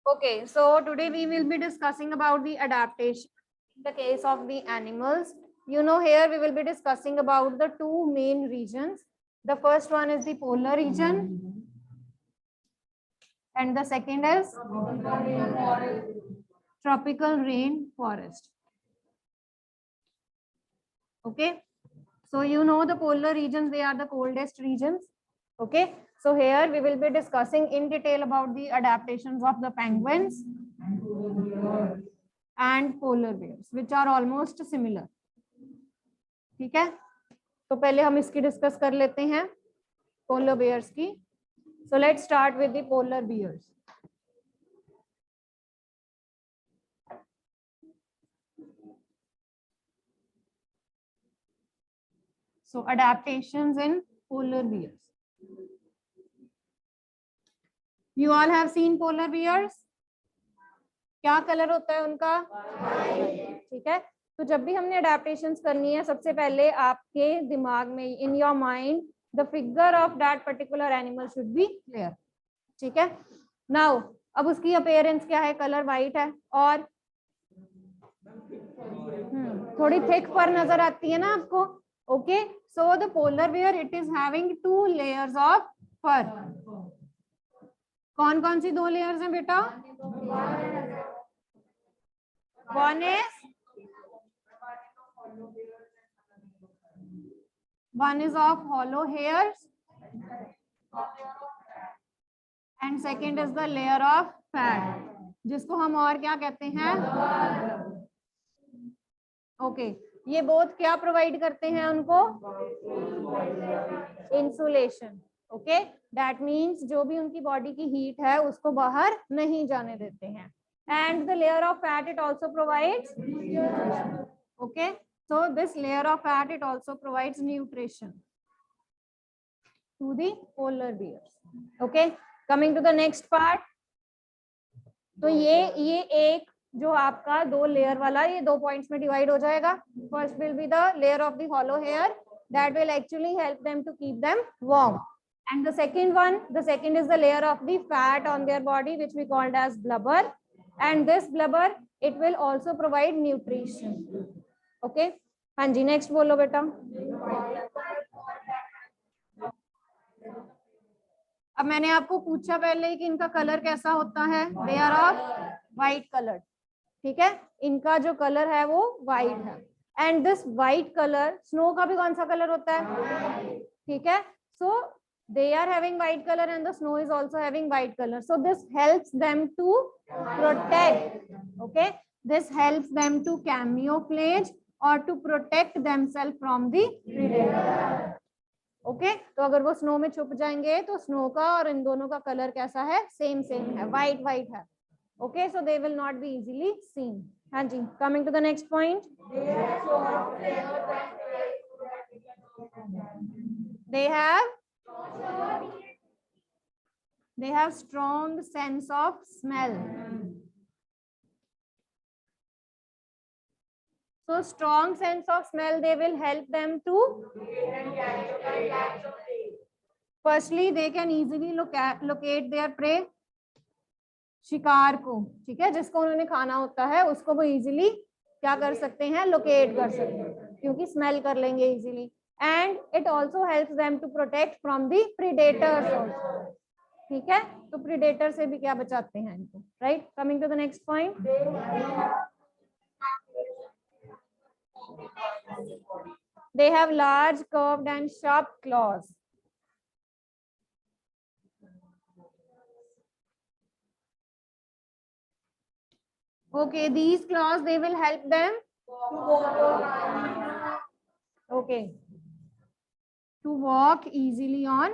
Okay, so today we will be discussing about the adaptation in the case of the animals. You know, here we will be discussing about the two main regions. The first one is the polar region and the second is tropical rain forest. Okay, so you know the polar regions, they are the coldest regions. Okay, so here we will be discussing in detail about the adaptations of the penguins and polar bears, which are almost similar. ठीक है, तो पहले हम इसकी discuss कर लेते हैं polar bears की. So let's start with the polar bears. So adaptations in polar bears. You all have seen polar bears. क्या कलर होता है उनका? ठीक है, तो जब भी हमने अडेप्टेशंस करनी है, सबसे पहले आपके दिमाग में in your mind the figure of that particular animal should be clear. ठीक है, नाउ अब उसकी अपीयरेंस क्या है? कलर वाइट है और थोड़ी थिक फर नजर आती है ना आपको. Okay, so the polar bear it is having 2 layers of fur. कौन कौन सी 2 लेयर्स हैं बेटा? one is of hollow hairs and second is the layer of fat, जिसको हम और क्या कहते हैं? ओके, ये बोथ क्या प्रोवाइड करते हैं उनको? इंसुलेशन. ओके, दैट मीन्स जो भी उनकी बॉडी की हीट है उसको बाहर नहीं जाने देते हैं. And the layer of fat it also provides. Okay, so this layer of fat it also provides nutrition to the polar bears. Okay, coming to the next part. तो ये एक जो आपका 2 लेयर वाला, ये 2 पॉइंट्स में डिवाइड हो जाएगा. First will be the layer of the hollow hair that will actually help them to keep them warm, and the second is the layer of the fat on their body which we called as blubber, and this blubber it will also provide nutrition. Okay, हाँ जी, next बोलो बेटा. अब मैंने आपको पूछा पहले कि इनका कलर कैसा होता है. They are of white colour. ठीक है, इनका जो कलर है वो वाइट है. And this white colour, snow का भी कौन सा कलर होता है? ठीक है, सो they are having white color and the snow is also having white color, so this helps them to protect. Okay, this helps them to camouflage or to protect themselves from the predator. Okay, तो अगर वो snow में छुप जाएंगे तो snow का और इन दोनों का कलर कैसा है? सेम है, वाइट वाइट है. Okay, so they will not be easily seen. हाँ जी, coming to the next point. They have strong sense of smell. So strong sense of smell, they will help them to firstly they can easily locate their prey. शिकार को, ठीक है, जिसको उन्होंने खाना होता है उसको वो इजीली क्या कर सकते हैं? लोकेट कर सकते हैं, क्योंकि स्मेल कर लेंगे easily. And it also helps them to protect from the predators. ठीक है, तो प्रीडेटर से भी क्या बचाते हैं इनको, right. Coming to the next point. They have large, curved and sharp claws. Okay, these claws they will help them to walk easily on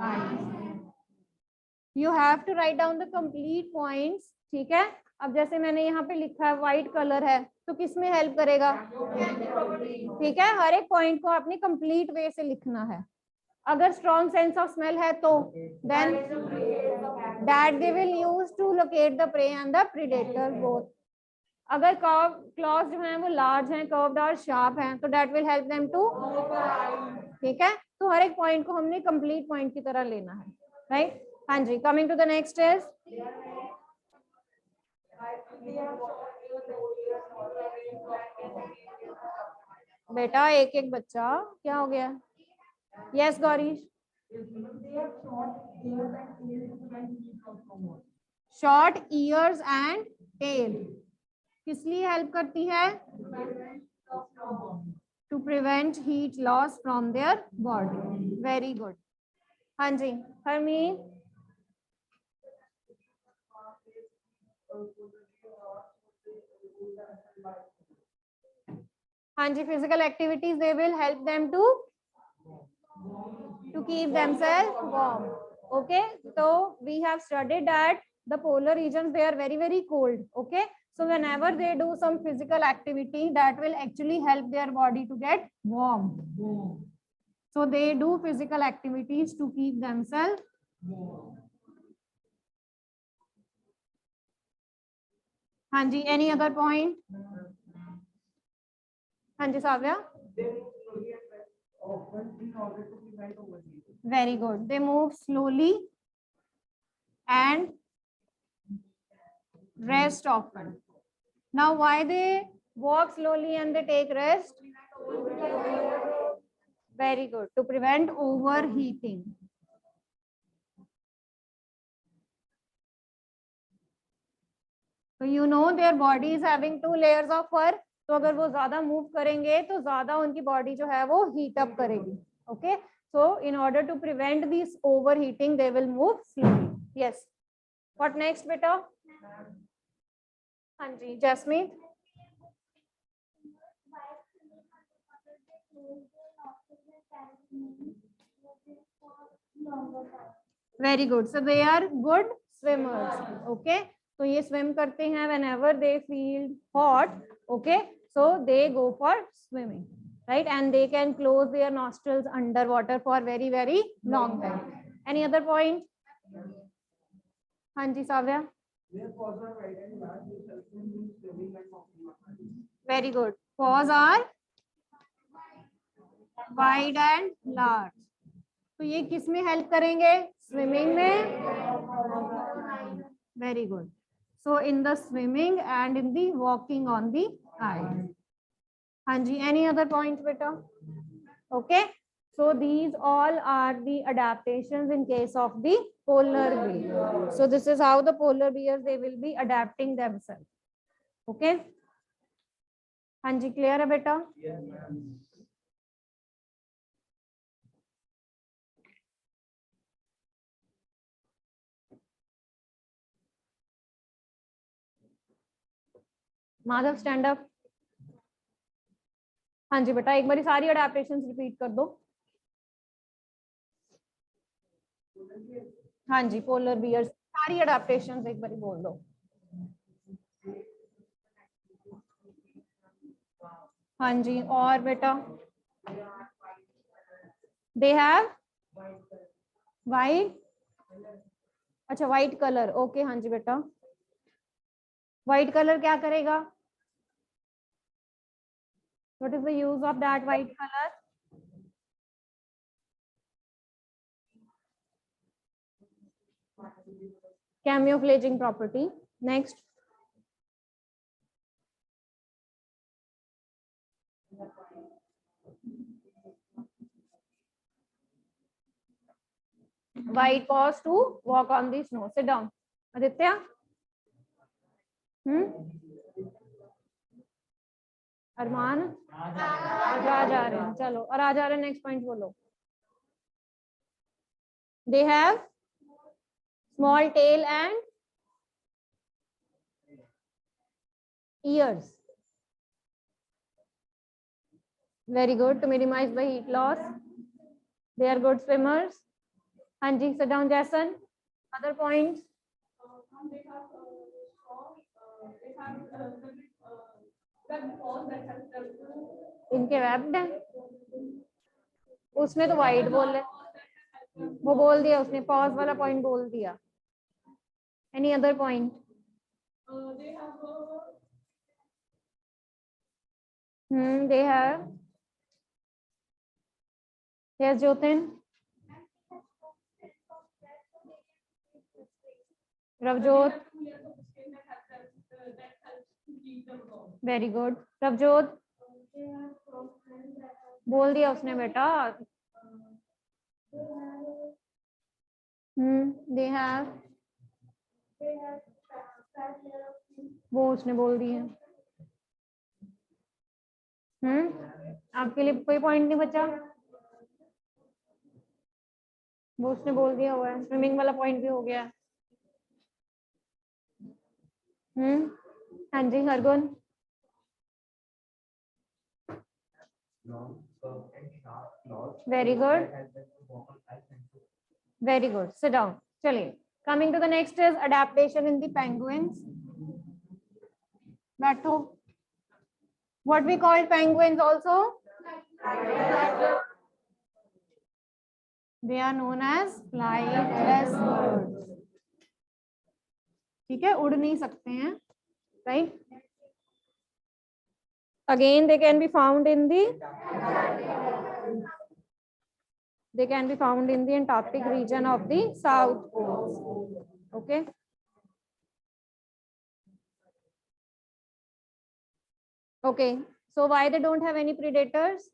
ice. You have to write down the complete points. ठीक है, अब जैसे मैंने यहाँ पे लिखा है white colour है, तो किस में हेल्प करेगा? ठीक है, हर एक पॉइंट को आपने कंप्लीट वे से लिखना है. अगर स्ट्रॉन्ग सेंस ऑफ स्मेल है तो then that they will use to locate the prey and the predator both. अगर क्लॉज जो है वो लार्ज हैं, कर्व्ड और शार्प हैं, तो that will help them to. ठीक है, तो हर एक पॉइंट को हमने कंप्लीट पॉइंट की तरह लेना है, राइट. हाँ जी, coming to the next is बेटा एक एक बच्चा, क्या हो गया? Yes Gaurish. Short ears and tell किस लिए हेल्प करती है? To prevent heat loss from their body. Very good. हाँ जी हरमीत। हाँ जी physical activities they will help them to keep themselves warm. Okay, so we have studied that the polar regions, they are very very cold. Okay, so whenever they do some physical activity, that will actually help their body to get warm. So they do physical activities to keep themselves warm. हाँ जी, any other point? हाँ जी साव्या। Very good. They move slowly and rest often. Now, why they walk slowly and they take rest? Very good. To prevent overheating. So you know their body is having 2 layers of fur. तो अगर वो ज्यादा move करेंगे तो ज्यादा उनकी body जो है वो हीट अप करेगी. Okay, so in order to prevent this overheating, they will move slowly. Yes. What next, बेटा? हाँ जी, jasmine. Very good. So they are good swimmers. Okay. तो ये swim करते हैं whenever they feel hot. Okay. So they go for swimming, right? And they can close their nostrils underwater for very very long time. Any other point? हाँ जी साव्या. Very good. Paws are wide and large. तो ये किस में help करेंगे? Swimming में. Very good. So in the swimming and in the walking on the ice. हाँ जी, any other point बेटा? Okay, so these all are the adaptations in case of the polar bear. So this is how the polar bears, they will be adapting themselves. Okay, हाँ जी clear है बेटा? Madhav stand up. हाँ जी बेटा, एक बारी सारी adaptations repeat कर दो. हाँ जी, पोलर बियर्स सारी अडेप्टेशंस एक बारी बोल दो. हाँ जी, और बेटा? They have white. अच्छा, वाइट कलर. ओके, हाँ जी बेटा. वाइट कलर क्या करेगा? What is the use of that white color? Camouflaging property. Next. White paws to walk on the snow. Sit down. Aditya. अरमान राज आ रहे हैं. चलो, और आ जा रहे हैं. नेक्स्ट पॉइंट बोलो. They have small tail and ears. Very good. To minimize the heat loss. They are good swimmers. Hanji, sit down, Jason. Other points? इनके webbed है. उसने तो वाइड बोल रहे, वो बोल दिया उसने. पॉज वाला पॉइंट बोल दिया. Any other point? they have. Yes, Jyotin. Ravjot. Very good. Prabhjot बोल दिया उसने बेटा। दे हैव, वो उसने बोल दी है। आपके लिए कोई पॉइंट नहीं बचा, वो उसने बोल दिया हुआ है। स्विमिंग वाला पॉइंट भी हो गया। हाँ जी Hargun. Very good, very good, sit down. चलिए, coming to the next is adaptation in the penguins. बैठो। What we called penguins also, they are known as flightless birds. ठीक है, उड़ नहीं सकते हैं, right. Again, they can be found in the Antarctic region of the South Pole. Okay. Okay. So why they don't have any predators?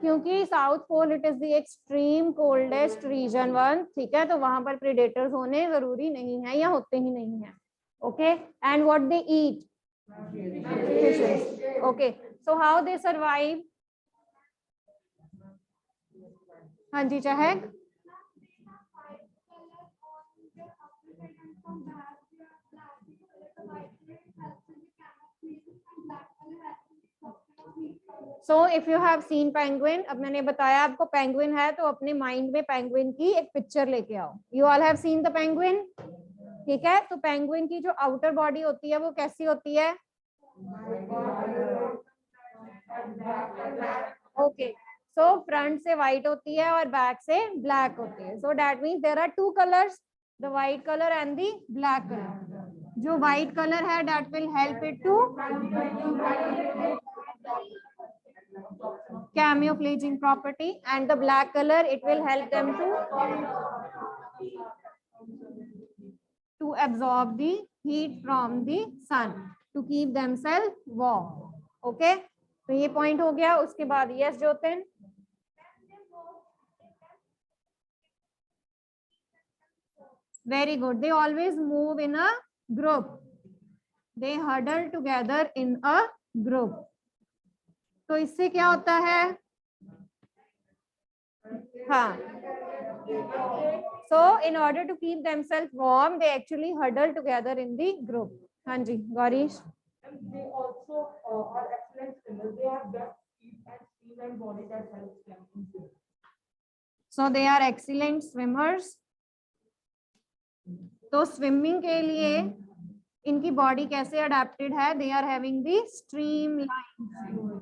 क्योंकि South Pole it is the extreme coldest region one, ठीक है, तो वहां पर predators होने जरूरी नहीं है या होते ही नहीं है। Okay, and what they eat, fishes. Okay, so how they survive? हाँ जी चहक। So if you have seen penguin, अब मैंने बताया आपको पेंगुइन है तो अपने माइंड में पेंगुइन की एक पिक्चर लेके आओ। You all have seen the penguin, ठीक है। तो पेंगुइन की जो आउटर बॉडी होती है वो कैसी होती है? ओके, सो फ्रंट से व्हाइट होती है और बैक से ब्लैक होती है। So that means there are two colours, the white colour and the black colour. जो व्हाइट कलर है that will help it to camouflaging property, and the black color it will help them to absorb the heat from the sun to keep themselves warm. Okay, तो ये point हो गया। उसके बाद yes Jyotin. Very good, they always move in a group, they huddle together in a group। तो इससे क्या होता है? हाँ, so in order to keep themselves warm they actually huddle together in the group। हाँ जी Gourish. They also are excellent swimmers, they have best feet and steam and body that helps them in swimming। So they are excellent swimmers। तो swimming के लिए इनकी body कैसे adapted है? They are having the stream line.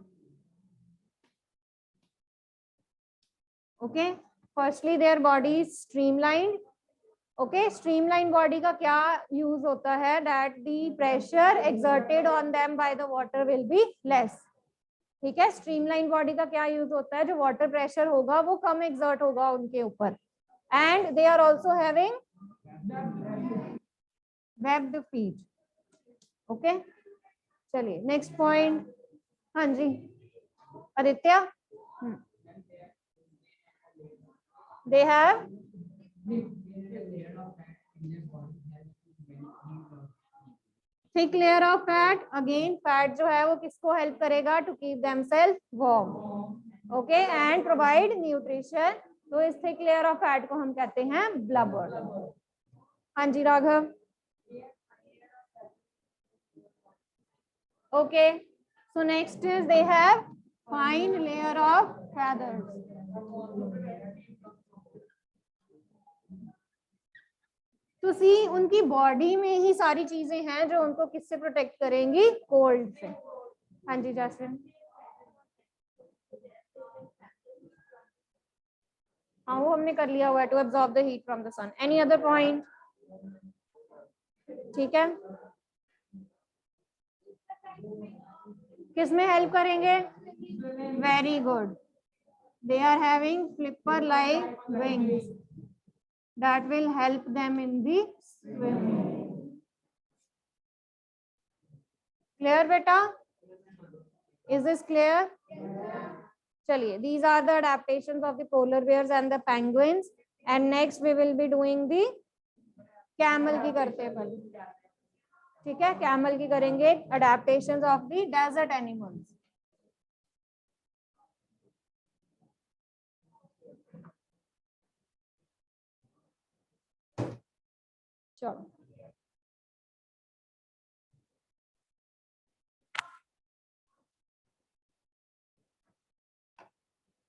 Okay, firstly their body is streamlined. Okay, streamline body का क्या use होता है? That the pressure exerted on them by the water will be less. ठीक है, स्ट्रीमलाइन बॉडी का क्या use होता है? जो वाटर प्रेशर होगा वो कम एक्सर्ट होगा उनके ऊपर। And they are also having webbed feet. Okay, चलिए नेक्स्ट पॉइंट। हाँ जी Aditya. They have thick layer of fat। Again fat जो है वो किसको help करेगा? To keep themselves warm। Okay, and provide nutrition। तो इस thick layer of fat को हम कहते हैं blubber। हाँ जी Raghav. Okay, so next is they have fine layer of feathers। तो सी उनकी बॉडी में ही सारी चीजें हैं जो उनको किससे प्रोटेक्ट करेंगी? कोल्ड से। हाँ जी जैस्मिन। हाँ वो हमने कर लिया हुआ है, to absorb the heat from the sun. Any other point? ठीक है, किसमें हेल्प करेंगे? Very good, they are having flipper like wings. that will help them in the swimming. Clear beta? Is this clear? Chaliye, these are the adaptations of the polar bears and the penguins, and next we will be doing the camel की करते हैं पहले, ठीक है? camel की करेंगे adaptations of the desert animals. चलो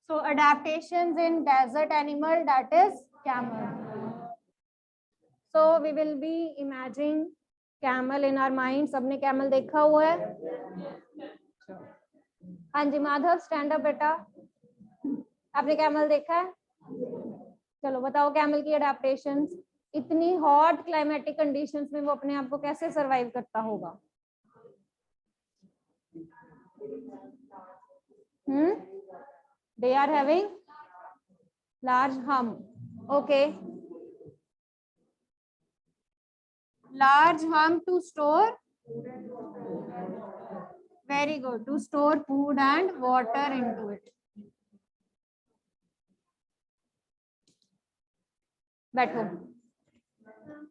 so adaptations in desert animal, that is camel. So we will be imagining camel in our mind. सबने camel देखा हुआ है? हाँ जी माधव, stand up बेटा. आपने camel देखा है? चलो बताओ camel की adaptations. इतनी hot climatic conditions में वो अपने आप को कैसे survive करता होगा? They are having large hump. Okay. Large hump to store. Very good. To store food and water into it. बैठो.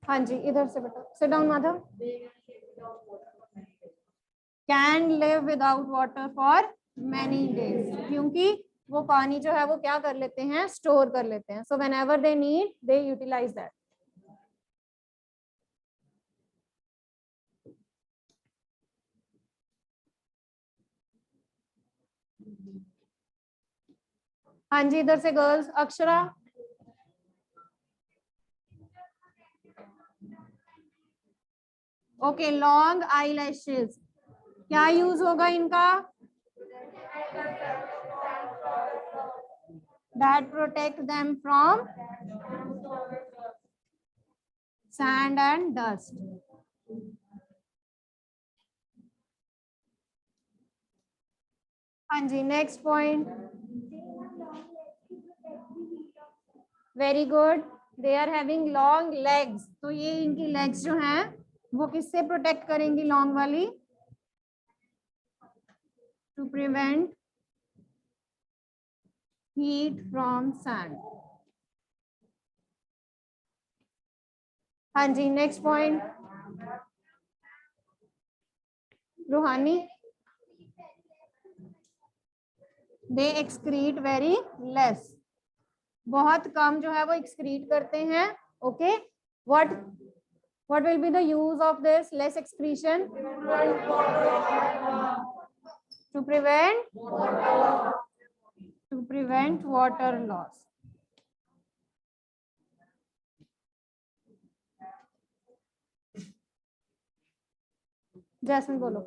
हाँ जी इधर से बैठो. Sit down Madhav. Can live without water for many days. क्योंकि वो पानी जो है वो क्या कर लेते हैं? स्टोर कर लेते हैं. So whenever they need, they utilize that. हाँ जी इधर से girls. Akshara. Okay long eye lashes. क्या यूज होगा इनका? that protect them from sand and dust. हाँ जी next point. Very good. They are having long legs. तो ये इनकी legs जो हैं वो किससे protect करेंगी long वाली? To prevent heat from sand. हाँ जी next point. रूहानी. They excrete very less. बहुत कम जो है वो excrete करते हैं. Okay. What will be the use of this less excretion? To prevent water loss. Jasmine बोलो.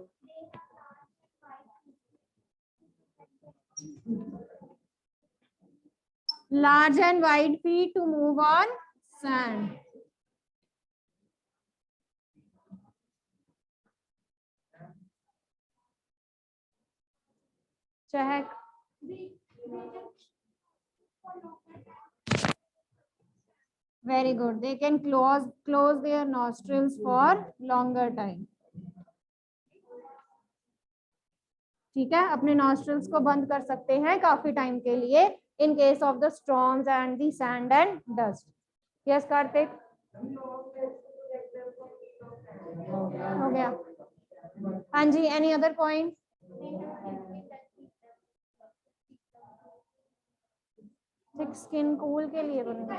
Large and wide feet to move on sand. Check. Very good. They can close their nostrils for longer time. ठीक है, अपने nostrils को बंद कर सकते हैं काफी टाइम के लिए in case of the storms and the sand and dust. Yes, Kartik. हो गया. हाँ जी, any other point? Thick skin cool के लिए बनना.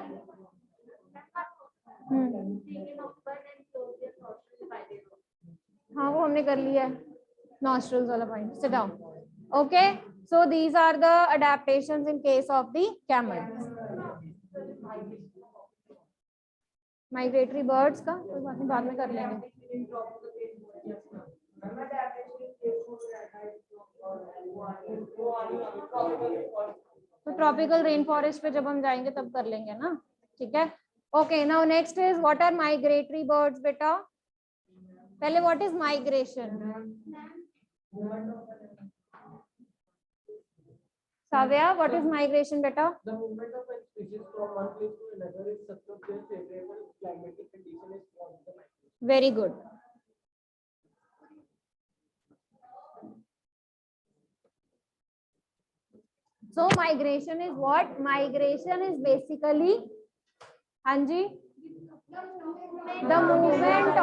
हाँ वो हमने कर लिया है. Nostrils वाला point. Sit down. Okay. So these are the adaptations in case of the camel. Migratory birds का कोई बात नहीं, बाद में कर लेंगे. तो ट्रॉपिकल रेन फॉरेस्ट पे जब हम जाएंगे तब कर लेंगे ना. ठीक है. Okay now next is what are migratory birds बेटा. पहले what is migration? Savya, what is migration, beta? The movement of a species from one place to another is such a favorable climatic condition is called the migration. Very good. So migration is what? Migration is basically, Hanji, the movement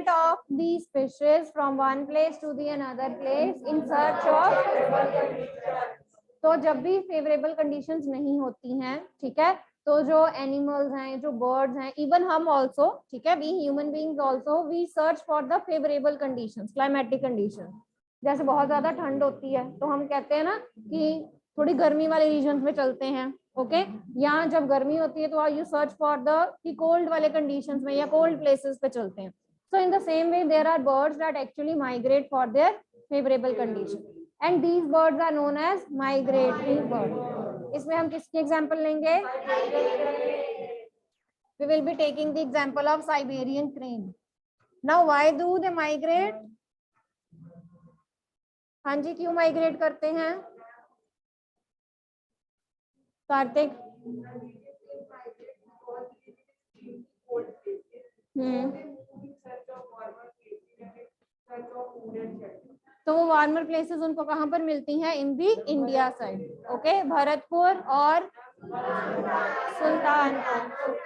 of the species from one place to the another place in search of. तो जब भी favourable conditions नहीं होती हैं, ठीक है, तो जो एनिमल्स हैं, जो बर्ड्स हैं, इवन हम ऑल्सो, ठीक है, we human beings also, we search for the favourable conditions, climatic conditions. जैसे बहुत ज्यादा ठंड होती है तो हम कहते हैं ना कि थोड़ी गर्मी वाले रीजन में चलते हैं. ओके, यहाँ जब गर्मी होती है तो यू सर्च फॉर द कि कोल्ड वाले कंडीशंस में या कोल्ड प्लेसेस पे चलते हैं. So in the same way there are birds that actually migrate for their favourable condition, and these birds are known as migratory bird. इसमें हम किसकी एग्जांपल लेंगे? We will be taking the example of Siberian crane. Now why do they migrate? हाँ जी, क्यों migrate करते हैं कार्तिक? तो वो वार्मर प्लेसेस उनको कहाँ पर मिलती हैं? इन दी इंडिया साइड. ओके, भरतपुर और सुल्तानपुर.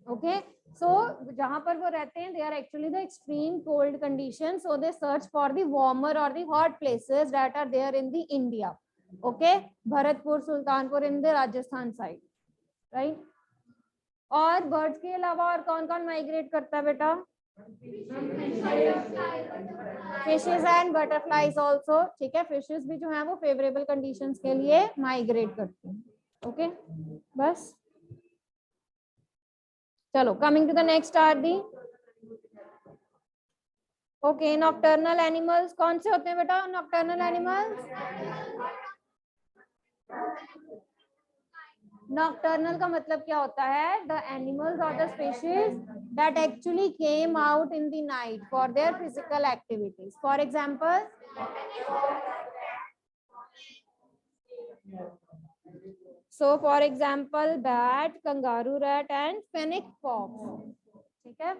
ओके, so जहां पर वो रहते हैं, they are actually the extreme cold conditions, so they search for the warmer or the hot places that are there in the India. Okay, Bharatpur, Sultanpur in the Rajasthan side, right? और birds के अलावा और कौन कौन माइग्रेट करता है बेटा? Fishes and butterflies also. ठीक है, फिशेस भी जो है वो फेवरेबल कंडीशंस के लिए माइग्रेट करती हैं. ओके, बस. चलो, coming to the next are the. Okay, nocturnal animals कौन से होते हैं बेटा? नॉक्टर्नल एनिमल्स, नॉक्टर्नल का मतलब क्या होता है? द एनिमल्स और the species that actually came out in the night for their physical activities. For example, so for example bat, kangaroo rat and fennec fox. ठीक है,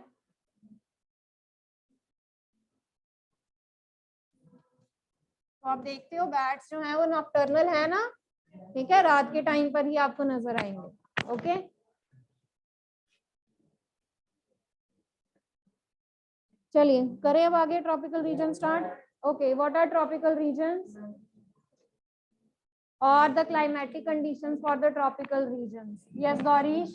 तो आप देखते हो बैट्स जो है वो नॉक्टर्नल है ना. ठीक है, रात के टाइम पर ही आपको नजर आएंगे. ओके, चलिए करें अब आगे tropical region start. Okay, what are tropical regions or the climatic conditions for the tropical regions? Yes, Gaurish.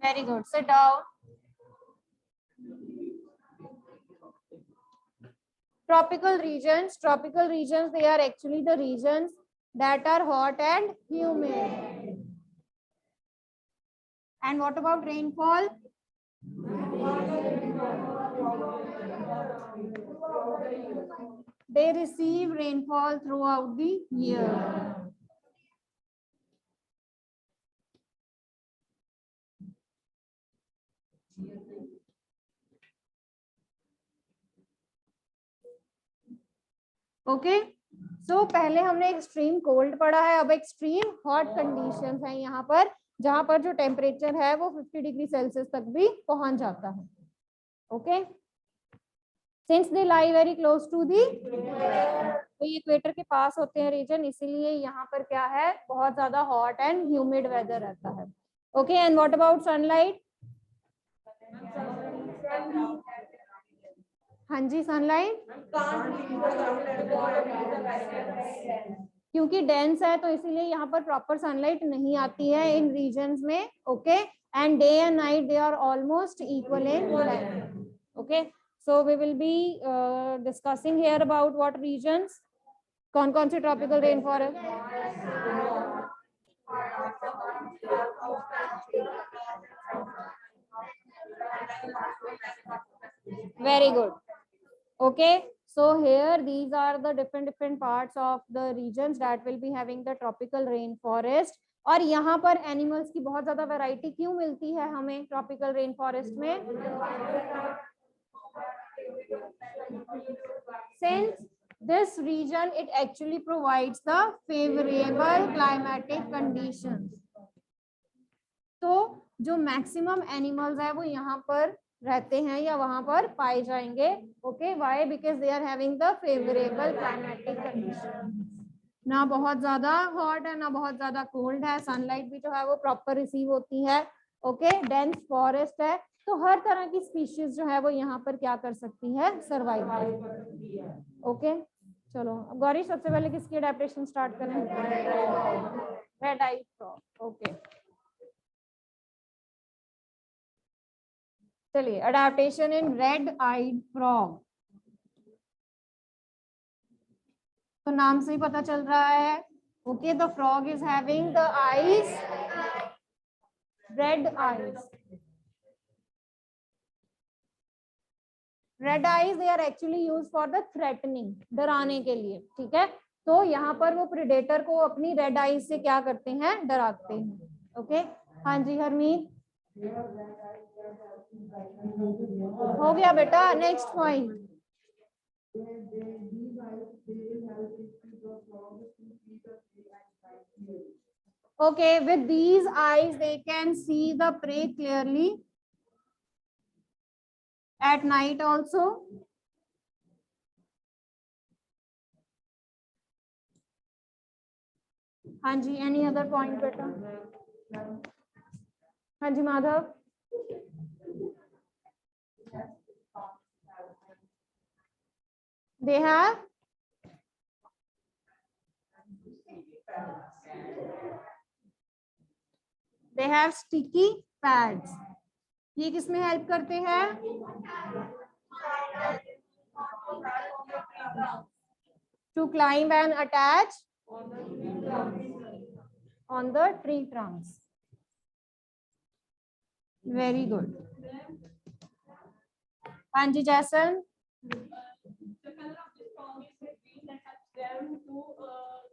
Very good. Sit down. Tropical regions, they are actually the regions that are hot and humid. And what about rainfall? They receive rainfall throughout the year. Okay, सो पहले हमने extreme cold पढ़ा है, अब extreme hot conditions हैं यहाँ पर, जहां पर जो टेम्परेचर है वो 50 डिग्री सेल्सियस तक भी पहुंच जाता है. Okay, since they lie very close to the, तो ये इक्वेटर के पास होते हैं रीजन, इसीलिए यहाँ पर क्या है, बहुत ज्यादा हॉट एंड ह्यूमिड वेदर रहता है. Okay, and what about sunlight? हाँ जी, सनलाइट क्योंकि डेंस है तो इसीलिए यहाँ पर प्रॉपर सनलाइट नहीं आती है इन रीजन्स में. Okay, and day and night they are almost equal in length. Okay, so we will be discussing here about what regions, कौन कौन से tropical rain forest. Very good. Okay, So here these are the different parts of the regions that will be having the tropical rainforest. और यहाँ पर animals की बहुत ज्यादा variety क्यों मिलती है हमें ट्रॉपिकल रेन फॉरेस्ट में? Since this region it actually provides the favorable climatic conditions. तो जो मैक्सिमम एनिमल्स है वो यहाँ पर रहते हैं या वहां पर पाए जाएंगे. Okay, why? Because they are having the favourable climatic condition. ना बहुत ज्यादा हॉट है ना बहुत ज्यादा कोल्ड है, सनलाइट भी जो है वो प्रॉपर रिसीव होती है. ओके, डेंस फॉरेस्ट है, तो हर तरह की स्पीशीज जो है वो यहाँ पर क्या कर सकती है? सर्वाइव. ओके, चलो अब गौरी सबसे पहले किसकी अडेप्टेशन स्टार्ट करें? Red eye frog. ओके, चलिए adaptation in red eyed frog. तो नाम से ही पता चल रहा है. Okay, the frog is having the eyes, red eyes. Red eyes they are actually use for the threatening, डराने के लिए. ठीक है, तो यहाँ पर वो प्रेडेटर को अपनी रेड आईज से क्या करते हैं? डराते हैं. ओके, हाँ जी हरमीत, हो गया बेटा. Next point. Okay, with these eyes they can see the prey clearly at night also. हाँ जी, any other point बेटा? हाँ जी Madhav. They have sticky pads. ये किसमें हेल्प करते हैं? To climb and attach on the tree trunks. Very good. हाँ जी जैसन. The color of this frog is green that helps them to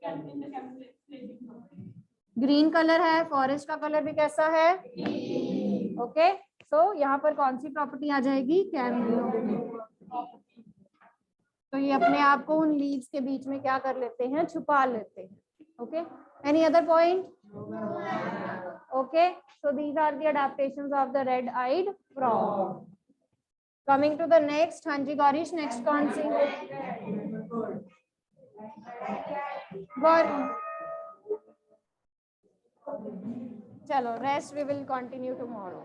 in the camouflaging. Green colour है, forest का colour भी कैसा है? ओके, सो यहाँ पर कौन सी प्रॉपर्टी आ जाएगी? कैमोफ्लेज. तो ये अपने आप को उन लीव्स के बीच में क्या कर लेते हैं? छुपा लेते हैं. Okay, any other point? Okay, so these are the adaptations of the red eyed frog. Coming to the next. हाँ जी गौरीश, नेक्स्ट कौन सी? गौरी, चलो rest, we will continue tomorrow.